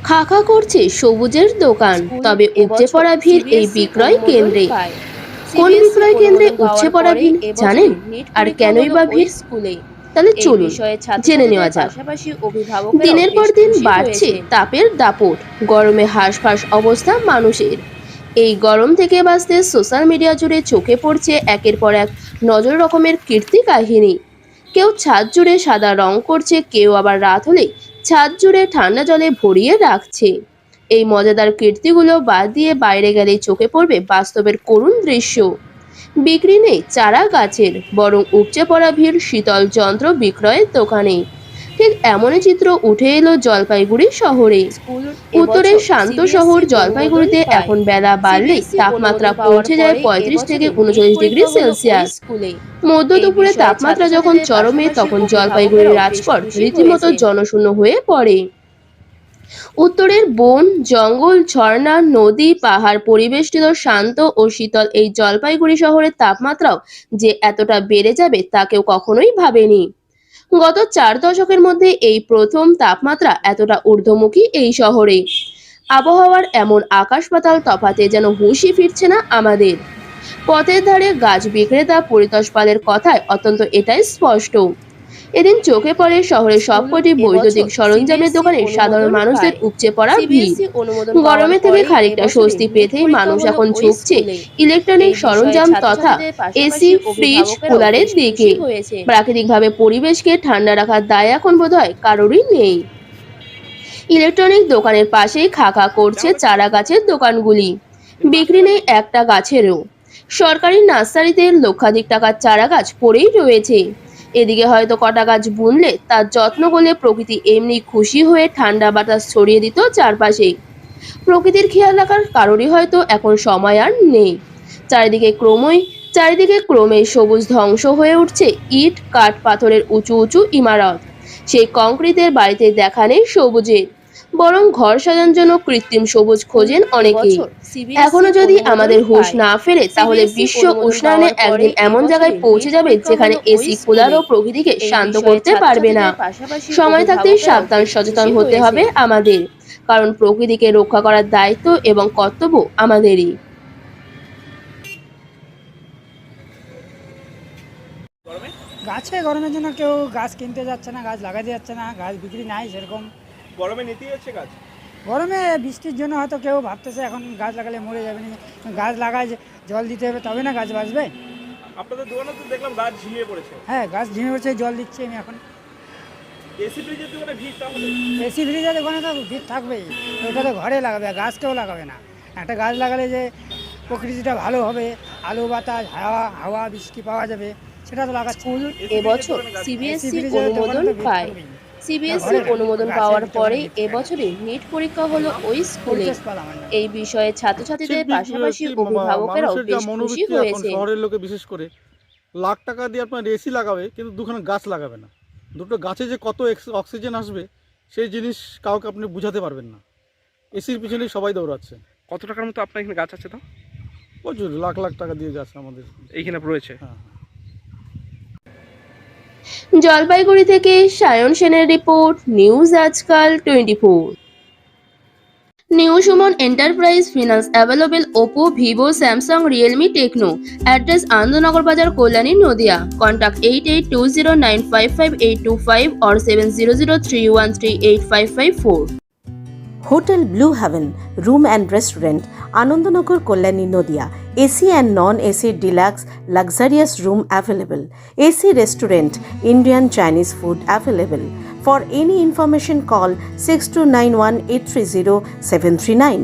খাখা করছে সবুজের দোকান, তবে উপচে পড়া ভিড় এই বিক্রয় কেন্দ্রে। কোন বিক্রয় কেন্দ্রে উপচে পড়া ভিড় জানেন? আর কেনই বা ভিড়? তাহলে চলুন জেনে নেওয়া যাক। দিনের পর দিন বাড়ছে তাপের দাপট, গরমে হাঁসফাঁস অবস্থা মানুষের। এই গরম থেকে বাঁচতে সোশ্যাল মিডিয়া জুড়ে চোখে পড়ছে একের পর এক নজর রকমের কীর্তি কাহিনী। কেউ ছাদ জুড়ে সাদা রং করছে, কেউ আবার রাত হলে ছাদ জুড়ে ঠান্ডা জলে ভরিয়ে রাখছে। এই মজাদার কীর্তিগুলো বাদ দিয়ে বাইরে গেলেই চোখে পড়বে বাস্তবের করুণ দৃশ্য। বিক্রি নেই চারা গাছের, বরং উপচে পড়া ভিড় শীতল যন্ত্র বিক্রয়ের দোকানে। ঠিক এমনই চিত্র উঠে এলো জলপাইগুড়ি শহরে। উত্তরের শান্ত শহর জলপাইগুড়িতে এখন বেলা বাড়লেই তাপমাত্রা পৌঁছে যায় 35 থেকে 39 ডিগ্রি সেলসিয়াস। মধ্য দুপুরে তাপমাত্রা যখন চরমে, তখন জলপাইগুড়ির রাজপথ রীতিমতো জনশূন্য হয়ে পড়ে। উত্তরের বন, জঙ্গল, ঝর্ণা, নদী, পাহাড় পরিবেষ্টিত শান্ত ও শীতল এই জলপাইগুড়ি শহরের তাপমাত্রাও যে এতটা বেড়ে যাবে তা কেউ কখনোই ভাবেনি। গত 4 দশকের মধ্যে এই প্রথম তাপমাত্রা এতটা ঊর্ধ্বমুখী এই শহরে। আবহাওয়ার এমন আকাশ পাতাল তফাতে যেন হুঁশই ফিরছে না আমাদের। পথের ধারে গাছ বিক্রেতা পরিতোষ পালের কথায় অত্যন্ত এটাই স্পষ্ট। এদিন চোখে পড়ে শহরের সবকটি বৈদ্যুতিক সরঞ্জামের দোকানে সাধারণ মানুষদের উপচে পড়া ভিড়। গরমে থেকে খানিকটা স্বস্তি পেতেই মানুষ এখন ঝুঁকছে ইলেকট্রনিক সরঞ্জাম তথা এসি, ফ্রিজ, কুলারের দিকে। প্রাকৃতিকভাবে পরিবেশকে ঠান্ডা রাখার দায় এখন বোধহয় কারোরই নেই। ইলেকট্রনিক দোকানের পাশেই খাখা করছে চারা গাছের দোকানগুলি। বিক্রি নেই একটা গাছেরও। সরকারি নার্সারিতে লক্ষাধিক টাকার চারা গাছ পড়েই রয়েছে। এদিকে হয়তো কটা গাছ বুনলে তার যত্ন করলে প্রকৃতি এমনি খুশি হয়ে ঠান্ডা বাতাস ছড়িয়ে দিত চারপাশে। প্রকৃতির খেয়াল রাখার কারোরই হয়তো এখন সময় আর নেই। চারিদিকে ক্রমেই সবুজ ধ্বংস হয়ে উঠছে ইট, কাঠ, পাথরের উঁচু উঁচু ইমারত। সেই কংক্রিটের বাড়িতে দেখা নেই সবুজের, বরং ঘর সাজানোর জন্য কৃত্রিম সবুজ খোঁজেন অনেকেই। এখনো যদি আমাদের হুঁশ না ফেরে, তাহলে বিশ্ব উষ্ণায়নে একদিন এমন জায়গায় পৌঁছে যাবে যেখানে এসি, কুলার ও প্রকৃতিকে শান্ত করতে পারবে না। সময় থাকতেই সাবধান সচেতন হতে হবে আমাদের, কারণ প্রকৃতিকে রক্ষা করার দায়িত্ব এবং কর্তব্য আমাদেরই। গরমের জন্য কেউ গাছ কিনতে যাচ্ছে না, গাছ লাগাতে যাচ্ছে না, গাছ বিক্রি নাই সেরকম। গরমে নিতেই হচ্ছে গাছ। গরমে বৃষ্টির জন্য হয়তো কেউ ভাবতেছে এখন গাছ লাগালে মরে যাবে না, গাছ লাগায় জল দিতে হবে তবে না গাছ বাঁচবে। আপনাদের দোকানে তো দেখলাম গাছ ঝিমিয়ে পড়েছে। হ্যাঁ, গাছ ঝিমিয়ে পড়েছে, জল দিচ্ছি আমি এখন। এসি ফ্রিজের দোকানে ভিড়, তাহলে এসি ফ্রিজের দোকানে তো ভিড় থাকবেই। ওটা তো ঘরে লাগাবে, গাছ কেউ লাগাবে না। একটা গাছ লাগালে যে প্রকৃতিটা ভালো হবে, আলো বাতাস, হাওয়া বৃষ্টি পাওয়া যাবে, সেটা তো লাগাচ্ছে। এবছর সিবিএসই অনুমোদন পায়। সিবিএসই অনুমোদন পাওয়ার পরে এবছরে নিট পরীক্ষা হলো ওই স্কুলে। এই বিষয়ে ছাত্রছাত্রীদের পাশাপাশি অভিভাবকেরাও বেশ খুশি হয়েছে। শহরের লোকে বিশেষ করে লাখ টাকা দিয়ে আপনার এসি লাগাবে, কিন্তু দুখানা গাছ লাগাবে না। দুটো গাছে যে কত অক্সিজেন আসবে সেই জিনিস কাউকে আপনি বুঝাতে পারবেন না। এসির পিছনেই সবাই দৌড়াচ্ছে। কত টাকার মতো আপনার এখানে গাছ আছে? তো প্রচুর, লাখ লাখ টাকা দিয়ে গাছ আমাদের এইখানে রয়েছে। হ্যাঁ। জলপাইগুড়ি থেকে সায়ন সেনের রিপোর্ট, নিউজ আজকাল 24। New Suman Enterprise Finance available Oppo, Vivo, Samsung, Realme, Tecno. Address Andonagar Bazar, Kolani, Nodia. Contact 8820955825 or 7003138554. Hotel blue heaven room and restaurant, Anandnagar, Kalyani, Nadia. AC and non-AC deluxe luxurious room available. AC restaurant, Indian, Chinese food available. For any information call 6291 830 739.